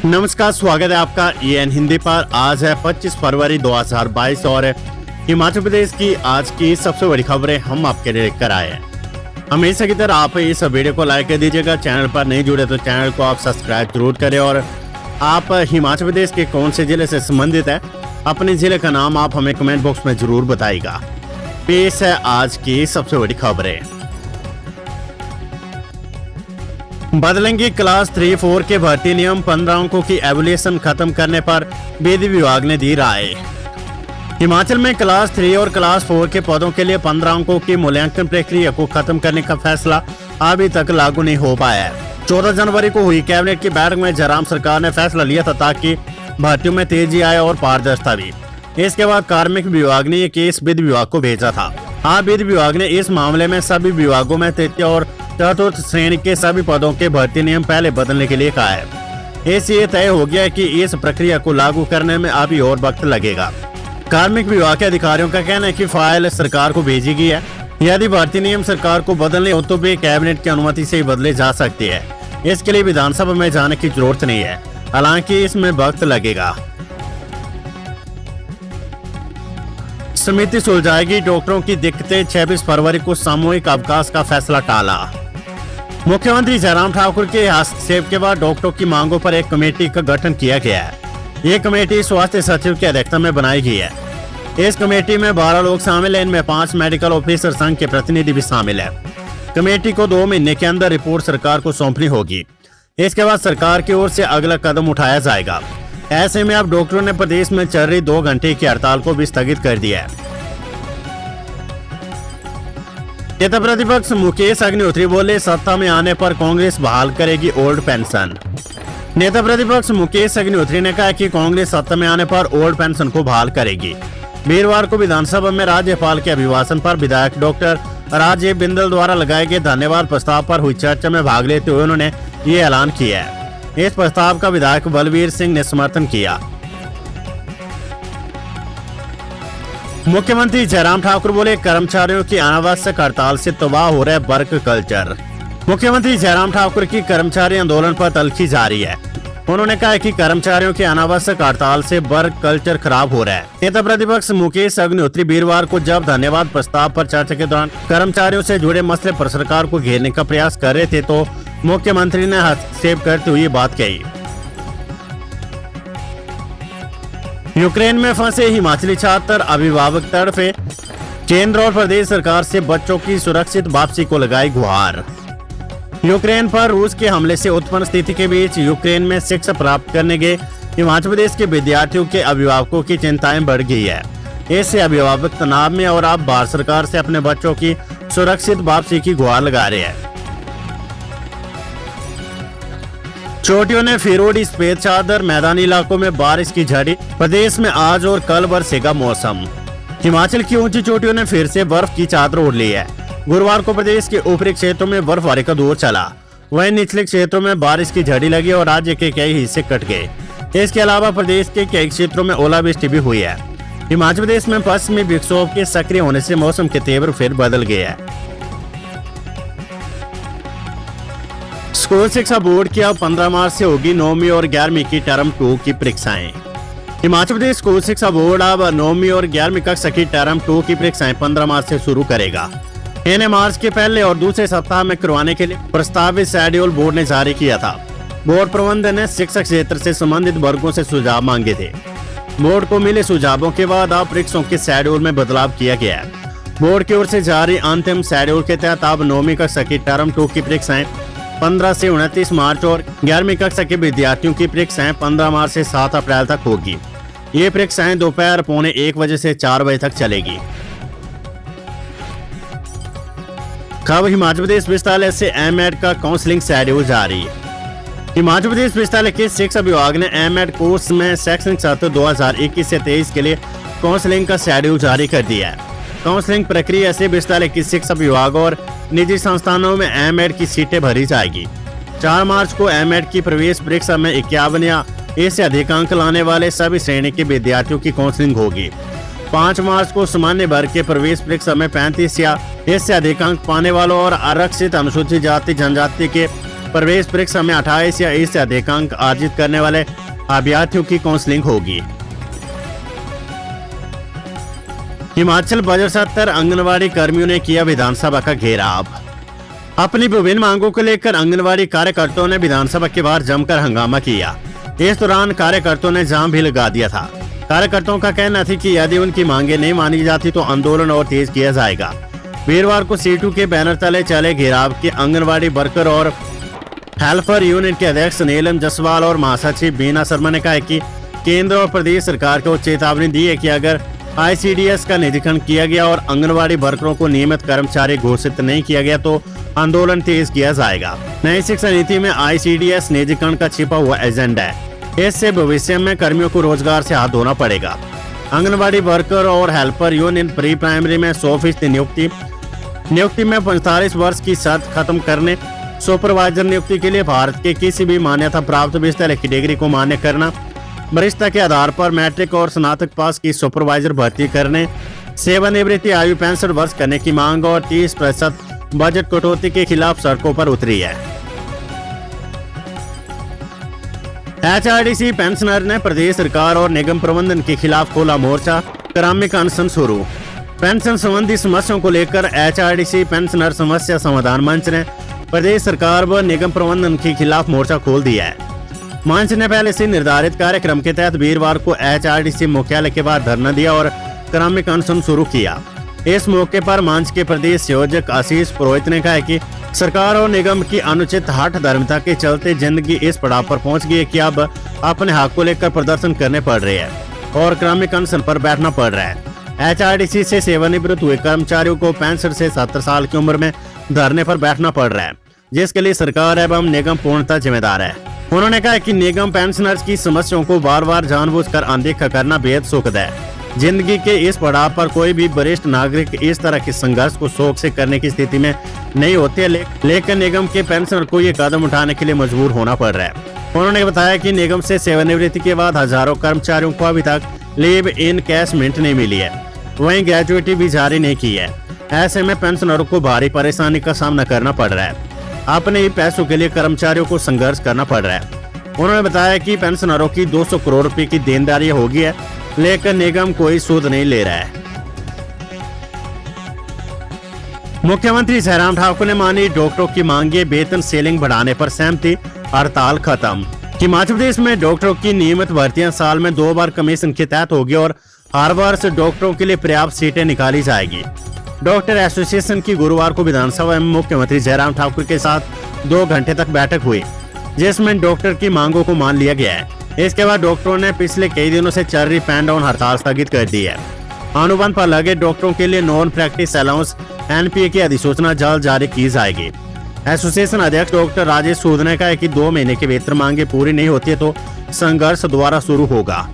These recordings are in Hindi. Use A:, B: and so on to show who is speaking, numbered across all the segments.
A: नमस्कार, स्वागत है आपका EN हिंदी पर। आज है 25 फरवरी 2022 और हिमाचल प्रदेश की आज की सबसे बड़ी खबरें हम आपके लिए लेकर आए हैं। हमेशा की तरह आप इस वीडियो को लाइक कर दीजिएगा। चैनल पर नहीं जुड़े तो चैनल को आप सब्सक्राइब जरूर करें। और आप हिमाचल प्रदेश के कौन से जिले से संबंधित है, अपने जिले का नाम आप हमें कमेंट बॉक्स में जरूर बताइएगा। पेश है आज की सबसे बड़ी खबरें। बदलेंगे क्लास 3-4 के भर्ती नियम, 15 अंकों की एवोल्यूशन खत्म करने पर विधि विभाग ने दी राय। हिमाचल में क्लास 3 और क्लास 4 के पदों के लिए 15 अंकों की मूल्यांकन प्रक्रिया को खत्म करने का फैसला अभी तक लागू नहीं हो पाया है। 14 जनवरी को हुई कैबिनेट की बैठक में जयराम सरकार ने फैसला लिया था ताकि भर्तियों में तेजी आए और पारदर्शिता भी। इसके बाद कार्मिक विभाग ने ये केस विधि विभाग को भेजा था। विधि विभाग ने इस मामले में सभी विभागों में तृतीय और चतुर्थ श्रेणी के सभी पदों के भर्ती नियम पहले बदलने के लिए कहा है। इससे ये तय हो गया कि इस प्रक्रिया को लागू करने में अभी और वक्त लगेगा। कार्मिक विभाग के अधिकारियों का कहना है कि फाइल सरकार को भेजी गई है। यदि भर्ती नियम सरकार को बदलने हो तो वे कैबिनेट की अनुमति से ही बदले जा सकते हैं। इसके लिए विधानसभा में जाने की जरूरत नहीं है, हालांकि इसमें वक्त लगेगा। समिति सुलझाएगी डॉक्टरों की दिक्कतें, 26 फरवरी को सामूहिक अवकाश का फैसला टाला। मुख्यमंत्री जयराम ठाकुर के हस्तक्षेप के बाद डॉक्टरों की मांगों पर एक कमेटी का गठन किया गया है। ये कमेटी स्वास्थ्य सचिव की अध्यक्षता में बनाई गई है। इस कमेटी में 12 लोग शामिल हैं, इनमें 5 मेडिकल ऑफिसर संघ के प्रतिनिधि भी शामिल है। कमेटी को 2 महीने के अंदर रिपोर्ट सरकार को सौंपनी होगी। इसके बाद सरकार की ओर से अगला कदम उठाया जाएगा। ऐसे में अब डॉक्टरों ने प्रदेश में चल रही 2 घंटे की हड़ताल को भी स्थगित कर दिया है। नेता प्रतिपक्ष मुकेश अग्निहोत्री बोले, सत्ता में आने पर कांग्रेस बहाल करेगी ओल्ड पेंशन। नेता प्रतिपक्ष मुकेश अग्निहोत्री ने कहा कि कांग्रेस सत्ता में आने पर ओल्ड पेंशन को बहाल करेगी। वीरवार को विधानसभा में राज्यपाल के अभिभाषण पर विधायक डॉक्टर राजीव बिंदल द्वारा लगाए गए धन्यवाद प्रस्ताव पर हुई चर्चा में भाग लेते हुए उन्होंने ये ऐलान किया है। इस प्रस्ताव का विधायक बलवीर सिंह ने समर्थन किया। मुख्यमंत्री जयराम ठाकुर बोले, कर्मचारियों की अनावश्यक हड़ताल से तबाह हो रहा है वर्क कल्चर। मुख्यमंत्री जयराम ठाकुर की कर्मचारी आंदोलन पर तल्खी जारी है। उन्होंने कहा कि कर्मचारियों की अनावश्यक हड़ताल से वर्क कल्चर खराब हो रहा है। नेता प्रतिपक्ष मुकेश अग्निहोत्री वीरवार को जब धन्यवाद प्रस्ताव पर चर्चा के दौरान कर्मचारियों से जुड़े मसले पर सरकार को घेरने का प्रयास कर रहे थे तो मुख्यमंत्री ने हस्तक्षेप करते हुए बात कही। यूक्रेन में फंसे हिमाचली छात्र अभिभावक तड़फे, केंद्र और प्रदेश सरकार से बच्चों की सुरक्षित वापसी को लगाई गुहार। यूक्रेन पर रूस के हमले से उत्पन्न स्थिति के बीच यूक्रेन में शिक्षा प्राप्त करने गए हिमाचल प्रदेश के विद्यार्थियों के अभिभावकों की चिंताएं बढ़ गई है। इससे अभिभावक तनाव में और अब भारत सरकार से अपने बच्चों की सुरक्षित वापसी की गुहार लगा रहे हैं। चोटियों ने फिर ओढ़ी सफेद चादर, मैदानी इलाकों में बारिश की झड़ी। प्रदेश में आज और कल बरसेगा मौसम। हिमाचल की ऊंची चोटियों ने फिर से बर्फ की चादर ओढ़ ली है। गुरुवार को प्रदेश के ऊपरी क्षेत्रों में बर्फबारी का दौर चला, वहीं निचले क्षेत्रों में बारिश की झड़ी लगी और राज्य के कई हिस्से कट गए। इसके अलावा प्रदेश के कई क्षेत्रों में ओलावृष्टि भी हुई है। हिमाचल प्रदेश में पश्चिमी विक्षोभ के सक्रिय होने से मौसम के तेवर फिर बदल गए हैं। स्कूल शिक्षा बोर्ड की अब 15 मार्च से होगी 9वीं और 11वीं की टर्म 2 की परीक्षाएं। हिमाचल प्रदेश स्कूल शिक्षा बोर्ड अब 9वीं और 11वीं कक्षा की टर्म 2 की परीक्षाएं 15 मार्च से शुरू करेगा। इन्हें मार्च के पहले और दूसरे सप्ताह में करवाने के लिए प्रस्तावित शेड्यूल बोर्ड ने जारी किया था। बोर्ड प्रबंधन ने शिक्षक क्षेत्र से संबंधित वर्गों से सुझाव मांगे थे। बोर्ड को मिले सुझावों के बाद अब परीक्षाओं के शेड्यूल में बदलाव किया गया है। बोर्ड की ओर से जारी अंतिम शेड्यूल के तहत अब 9वीं कक्षा की टर्म 2 की परीक्षाएं 15 से 29 मार्च और 11वीं कक्षा के विद्यार्थियों की परीक्षाएं 15 मार्च से 7 अप्रैल तक होगी। ये परीक्षाएं दोपहर 1:45 बजे से 4 बजे तक चलेगी। खबर हिमाचल प्रदेश विश्वविद्यालय से एमएड का काउंसलिंग शेड्यूल जारी। हिमाचल प्रदेश विश्वविद्यालय के शिक्षा विभाग ने एमएड कोर्स में शैक्षणिक सत्र 2021 से 23 के लिए काउंसलिंग का शेड्यूल जारी कर दिया है। काउंसलिंग प्रक्रिया से विश्वविद्यालय की शिक्षा विभाग और निजी संस्थानों में एमएड की सीटें भरी जाएगी। 4 मार्च को एमएड की प्रवेश परीक्षा में 51 या इससे अधिक अंक लाने वाले सभी श्रेणी के विद्यार्थियों की काउंसलिंग होगी। 5 मार्च को सामान्य वर्ग के प्रवेश परीक्षा में 35 या इससे अधिक अंक पाने वालों और आरक्षित अनुसूचित जाति जनजाति के प्रवेश परीक्षा में 28 या इससे अधिक अंक अर्जित करने वाले अभ्यर्थियों की काउंसलिंग होगी। हिमाचल बजट सत्र, आंगनवाड़ी कर्मियों ने किया विधानसभा का घेराव। अपनी विभिन्न मांगों को लेकर आंगनवाड़ी कार्यकर्ताओं ने विधानसभा के बाहर जमकर हंगामा किया। इस दौरान कार्यकर्ताओं ने जाम भी लगा दिया था। कार्यकर्ताओं का कहना था कि यदि उनकी मांगे नहीं मानी जाती तो आंदोलन और तेज किया जाएगा। वीरवार को सीटू के बैनर तले चले घेराव के आंगनवाड़ी वर्कर और हेल्पर यूनियन के अध्यक्ष नीलम जसवाल और महासचिव बीना शर्मा ने कहा कि केंद्र और प्रदेश सरकार को चेतावनी दी है कि अगर ICDS का निरीक्षण किया गया और आंगनवाड़ी वर्करों को नियमित कर्मचारी घोषित नहीं किया गया तो आंदोलन तेज किया जाएगा। नई शिक्षा नीति में ICDS निजीकरण का छिपा हुआ एजेंडा है। इससे भविष्य में कर्मियों को रोजगार से हाथ धोना पड़ेगा। आंगनवाड़ी वर्कर और हेल्पर यूनियन प्री प्राइमरी में 100% नियुक्ति में 45 वर्ष की शर्त खत्म करने, सुपरवाइजर नियुक्ति के लिए भारत के किसी भी मान्यता प्राप्त विश्वविद्यालय की डिग्री को मान्य करना, वरिष्ठता के आधार पर मैट्रिक और स्नातक पास की सुपरवाइजर भर्ती करने, सेवानिवृत्ति आयु 65 वर्ष करने की मांग और 30% बजट कटौती के खिलाफ सड़कों पर उतरी है। HRDC पेंशनर ने प्रदेश सरकार और निगम प्रबंधन के खिलाफ खोला मोर्चा, क्रमिक अनशन शुरू। पेंशन संबंधी समस्याओं को लेकर HRDC पेंशनर समस्या समाधान मंच ने प्रदेश सरकार व निगम प्रबंधन के खिलाफ मोर्चा खोल दिया है। मंच ने पहले से निर्धारित कार्यक्रम के तहत वीरवार को HRDC मुख्यालय के बाहर धरना दिया और क्रमिक अनशन शुरू किया। इस मौके पर मंच के प्रदेश संयोजक आशीष पुरोहित ने कहा कि सरकार और निगम की अनुचित हठ धर्मिता के चलते जिंदगी इस पड़ाव पर पहुंच गई है कि अब अपने हक को लेकर प्रदर्शन करने पड़ रहे हैं और क्रमिक अनशन पर बैठना पड़ रहा है। HRDC से सेवानिवृत्त हुए कर्मचारियों को 65 से 70 साल की उम्र में धरने पर बैठना पड़ रहा है, जिसके लिए सरकार एवं निगम पूर्णतः जिम्मेदार है। उन्होंने कहा कि निगम पेंशनर्स की समस्याओं को बार बार जानबूझकर अनदेखा करना बेहद सुखद है। जिंदगी के इस पड़ाव पर कोई भी वरिष्ठ नागरिक इस तरह के संघर्ष को शौक से करने की स्थिति में नहीं होते, लेकिन निगम के पेंशनर को ये कदम उठाने के लिए मजबूर होना पड़ रहा है। उन्होंने बताया कि निगम से सेवानिवृत्ति के बाद हजारों कर्मचारियों को अभी तक लीव इन कैशमेंट नहीं मिली है, वहीं ग्रेजुएटी भी जारी नहीं की है। ऐसे में पेंशनरों को भारी परेशानी का सामना करना पड़ रहा है। अपने ही पैसों के लिए कर्मचारियों को संघर्ष करना पड़ रहा है। उन्होंने बताया कि पेंशनरों की 200 करोड़ रुपए की देनदारी होगी है, लेकिन निगम कोई सूद नहीं ले रहा है। मुख्यमंत्री जयराम ठाकुर ने मानी डॉक्टरों की मांगे, वेतन सीलिंग बढ़ाने पर सहमति, हड़ताल खत्म। हिमाचल प्रदेश में डॉक्टरों की नियमित भर्तियां साल में 2 बार कमीशन के तहत होगी और हर वर्ष डॉक्टरों के लिए पर्याप्त सीटें निकाली जाएगी। डॉक्टर एसोसिएशन की गुरुवार को विधानसभा में मुख्यमंत्री जयराम ठाकुर के साथ 2 घंटे तक बैठक हुई, जिसमें डॉक्टर की मांगों को मान लिया गया है। इसके बाद डॉक्टरों ने पिछले कई दिनों से चल रही पेन डाउन हड़ताल स्थगित कर दी है। अनुबंध पर लगे डॉक्टरों के लिए नॉन प्रैक्टिस अलाउंस NPA की अधिसूचना जल्द जारी की जाएगी। एसोसिएशन अध्यक्ष डॉक्टर राजेश सूद ने कहा कि 2 महीने की वेतन मांगे पूरी नहीं होती है तो संघर्ष दोबारा शुरू होगा।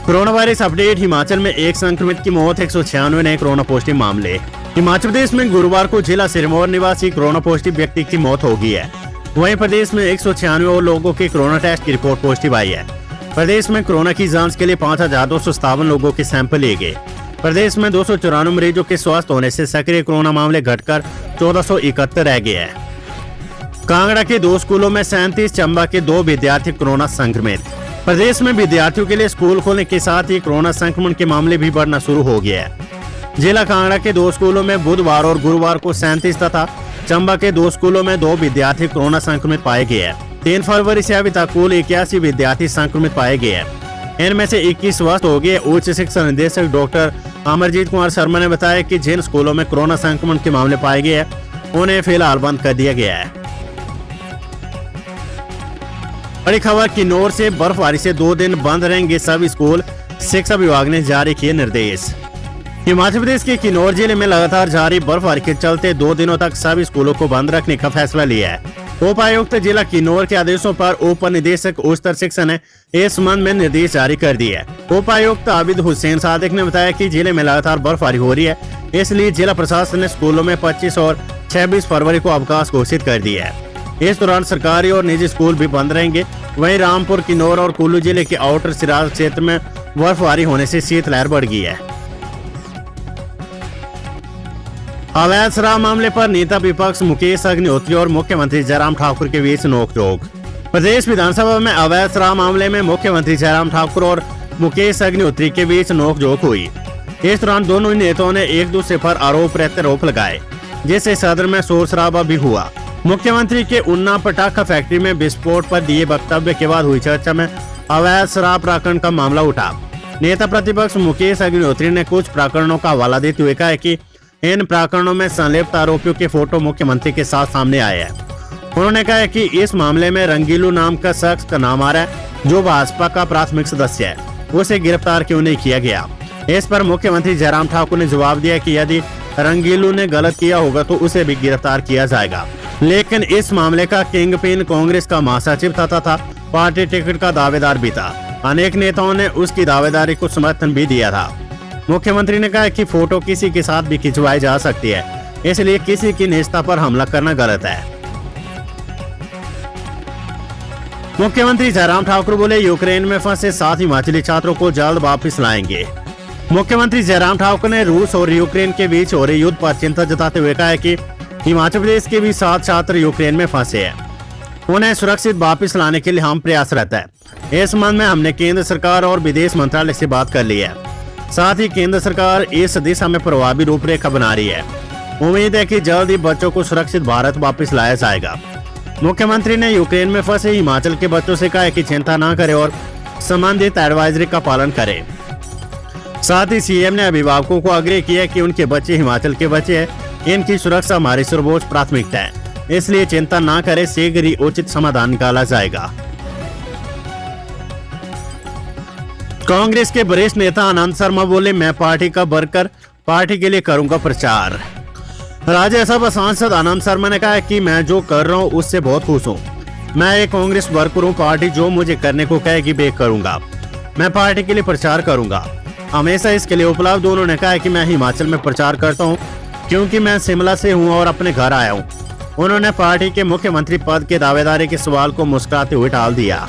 A: Corona virus update. हिमाचल में एक संक्रमित की मौत, 196 नए कोरोना पॉजिटिव मामले। हिमाचल प्रदेश में गुरुवार को जिला सिरमौर निवासी कोरोना पॉजिटिव व्यक्ति की मौत हो गई है। वहीं प्रदेश में 196 और लोगों के कोरोना टेस्ट की रिपोर्ट पॉजिटिव आई है। प्रदेश में कोरोना की जांच के लिए 5257 लोगों के सैंपल लिए गए। प्रदेश में 294 मरीजों के स्वस्थ होने से सक्रिय कोरोना मामले घटकर 1471 रह गए हैं। कांगड़ा के 2 स्कूलों में 37, चंबा के 2 विद्यार्थी कोरोना संक्रमित। प्रदेश में विद्यार्थियों के लिए स्कूल खोलने के साथ ही कोरोना संक्रमण के मामले भी बढ़ना शुरू हो गया है। जिला कांगड़ा के 2 स्कूलों में बुधवार और गुरुवार को 37 तथा चंबा के 2 स्कूलों में 2 विद्यार्थी कोरोना संक्रमित पाए गए हैं। 3 फरवरी से अभी तक कुल 81 विद्यार्थी संक्रमित पाए गए हैं। इनमें से 21 स्वस्थ हो गए। उच्च शिक्षा निदेशक डॉक्टर अमरजीत कुमार शर्मा ने बताया कि जिन स्कूलों में कोरोना संक्रमण के मामले पाए गए हैं उन्हें फिलहाल बंद कर दिया गया है। बड़ी खबर, किन्नौर से बर्फबारी से 2 दिन बंद रहेंगे सभी स्कूल, शिक्षा विभाग ने जारी किए निर्देश। हिमाचल प्रदेश के किन्नौर जिले में लगातार जारी बर्फबारी के चलते 2 दिनों तक सभी स्कूलों को बंद रखने का फैसला लिया है। उपायुक्त जिला किन्नौर के आदेशों पर उप निदेशक उच्चतर शिक्षा ने इस संबंध में निर्देश जारी कर दिए हैं। उपायुक्त आबिद हुसैन सादिक ने बताया कि जिले में लगातार बर्फबारी हो रही है, इसलिए जिला प्रशासन ने स्कूलों में 25 और 26 फरवरी को अवकाश घोषित कर दिया है। इस दौरान सरकारी और निजी स्कूल भी बंद रहेंगे। वहीं रामपुर, किन्नौर और कुल्लू जिले के आउटर सिराज क्षेत्र में बर्फबारी होने से शीतलहर बढ़ गई है। अवैध शराब मामले पर नेता विपक्ष मुकेश अग्निहोत्री और मुख्यमंत्री जयराम ठाकुर के बीच नोकझोंक। प्रदेश विधानसभा में अवैध शराब मामले में मुख्यमंत्री जयराम ठाकुर और मुकेश अग्निहोत्री के बीच नोकझोंक हुई। इस दौरान दोनों नेताओं ने एक दूसरे पर आरोप प्रत्यारोप लगाए, जिससे सदन में शोर शराबा भी हुआ। मुख्यमंत्री के उन्ना पटाखा फैक्ट्री में विस्फोट पर दिए वक्तव्य के बाद हुई चर्चा में अवैध शराब प्रकरण का मामला उठा। नेता प्रतिपक्ष मुकेश अग्निहोत्री ने कुछ प्रकरणों का हवाला देते हुए कहा कि इन प्रकरणों में संलिप्त आरोपियों के फोटो मुख्यमंत्री के साथ सामने आए हैं। उन्होंने कहा कि इस मामले में रंगीलू नाम का शख्स का नाम आ रहा है, जो भाजपा का प्राथमिक सदस्य है। उसे गिरफ्तार क्यों नहीं किया गया? इस पर मुख्यमंत्री जयराम ठाकुर ने जवाब दिया कि यदि रंगीलू ने गलत किया होगा तो उसे भी गिरफ्तार किया जाएगा, लेकिन इस मामले का किंग पिन कांग्रेस का महासचिव था, पार्टी टिकट का दावेदार भी था। अनेक नेताओं ने उसकी दावेदारी को समर्थन भी दिया था। मुख्यमंत्री ने कहा कि फोटो किसी के साथ भी खिंचवाई जा सकती है, इसलिए किसी की निजता पर हमला करना गलत है। मुख्यमंत्री जयराम ठाकुर बोले, यूक्रेन में फंसे 7 हिमाचली छात्रों को जल्द वापस लाएंगे। मुख्यमंत्री जयराम ठाकुर ने रूस और यूक्रेन के बीच हो रहे युद्ध पर चिंता जताते हुए कहा कि हिमाचल प्रदेश के भी 7 छात्र यूक्रेन में फंसे हैं। उन्हें सुरक्षित वापस लाने के लिए हम प्रयासरत है। इस संबंध में हमने केंद्र सरकार और विदेश मंत्रालय से बात कर ली है। साथ ही केंद्र सरकार इस दिशा में प्रभावी रूपरेखा बना रही है। उम्मीद है कि जल्द ही बच्चों को सुरक्षित भारत वापस लाया जाएगा। मुख्यमंत्री ने यूक्रेन में फंसे हिमाचल के बच्चों से कहा कि चिंता न करें और संबंधित एडवाइजरी का पालन करें। साथ ही सीएम ने अभिभावकों को आग्रह किया कि उनके बच्चे हिमाचल के बच्चे हैं, इनकी सुरक्षा हमारी सर्वोच्च प्राथमिकता है, इसलिए चिंता न करें, शीघ्र ही उचित समाधान निकाला जाएगा। कांग्रेस के वरिष्ठ नेता आनंद शर्मा बोले, मैं पार्टी का वर्कर, पार्टी के लिए करूंगा प्रचार। राज्यसभा सांसद आनंद शर्मा ने कहा कि मैं जो कर रहा हूं उससे बहुत खुश हूं। मैं एक कांग्रेस वर्कर हूं, पार्टी जो मुझे करने को कहेगी वे करूंगा। मैं पार्टी के लिए प्रचार करूंगा, हमेशा इसके लिए उपलब्ध। उन्होंने कहा कि मैं हिमाचल में प्रचार करता हूं क्योंकि मैं शिमला से हूं और अपने घर आया हूं। उन्होंने पार्टी के मुख्यमंत्री पद के दावेदारी के सवाल को मुस्कुराते हुए टाल दिया।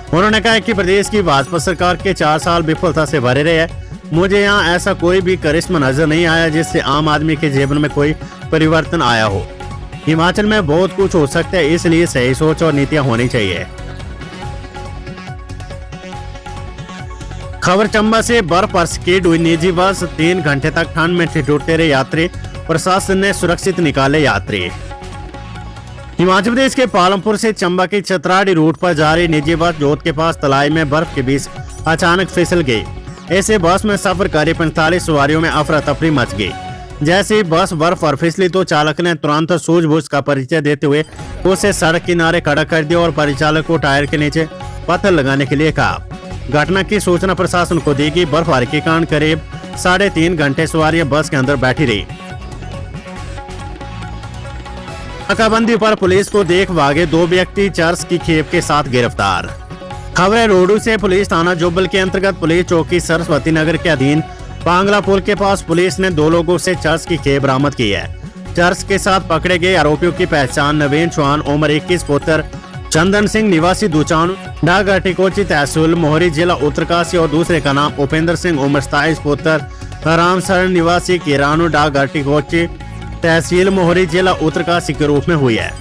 A: उन्होंने कहा कि प्रदेश की भाजपा सरकार के 4 साल विफलता से भरे रहे। मुझे यहाँ ऐसा कोई भी करिश्मा नजर नहीं आया जिससे आम आदमी के जीवन में कोई परिवर्तन आया हो। हिमाचल में बहुत कुछ हो सकता है, इसलिए सही सोच और नीतियां होनी चाहिए। खबर चंबा से बर्फ पर स्कीड हुई निजी बस, 3 घंटे तक ठंड में ठिठुरते रहे यात्री, प्रशासन ने सुरक्षित निकाले यात्री। हिमाचल प्रदेश के पालमपुर से चंबा की चतराड़ी रूट पर जा रही निजी बस जोत के पास तलाई में बर्फ के बीच अचानक फिसल गई। ऐसे बस में सफर कर रही 45 सवारियों में अफरा तफरी मच गई। जैसे ही बस बर्फ पर फिसली तो चालक ने तुरंत सूझबूझ का परिचय देते हुए उसे सड़क किनारे खड़ा कर दिया और परिचालक को टायर के नीचे पत्थर लगाने के लिए कहा। घटना की सूचना प्रशासन को दी गई। बर्फबारी के कारण करीब 3.5 घंटे सवारियां बस के अंदर बैठी रही। नाकाबंदी पर पुलिस को देख भागे 2 व्यक्ति, चर्च की खेप के साथ गिरफ्तार। खबर रोडू से पुलिस थाना जुब्बल के अंतर्गत पुलिस चौकी सरस्वती नगर के अधीन पांगला पुल के पास पुलिस ने 2 लोगों से चर्च की खेप बरामद की है। चर्च के साथ पकड़े गए आरोपियों की पहचान नवीन चौहान उम्र 21 पुत्र चंदन सिंह निवासी दुचान डाक टिकोची तहसील मोहरी जिला उत्तरकाशी और दूसरे का नाम उपेंद्र सिंह उम्र 27 पुत्र रामसरण निवासी किरानू डाक टिकोची तहसील मोहरी जिला उत्तरकाशी के रूप में हुई है।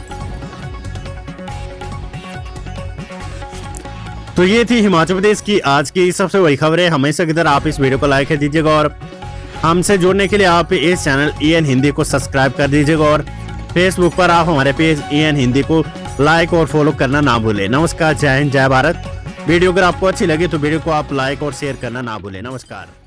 A: तो ये थी हिमाचल प्रदेश की आज की सबसे बड़ी खबरें। हमेशा की तरह आप इस वीडियो को लाइक कर दीजिएगा और हमसे जुड़ने के लिए आप इस चैनल EN हिंदी को सब्सक्राइब कर दीजिएगा और फेसबुक पर आप हमारे पेज EN हिंदी को लाइक और फॉलो करना ना भूलें। नमस्कार, जय हिंद, जय भारत। वीडियो अगर आपको अच्छी लगी तो वीडियो को आप लाइक और शेयर करना ना भूलें। नमस्कार।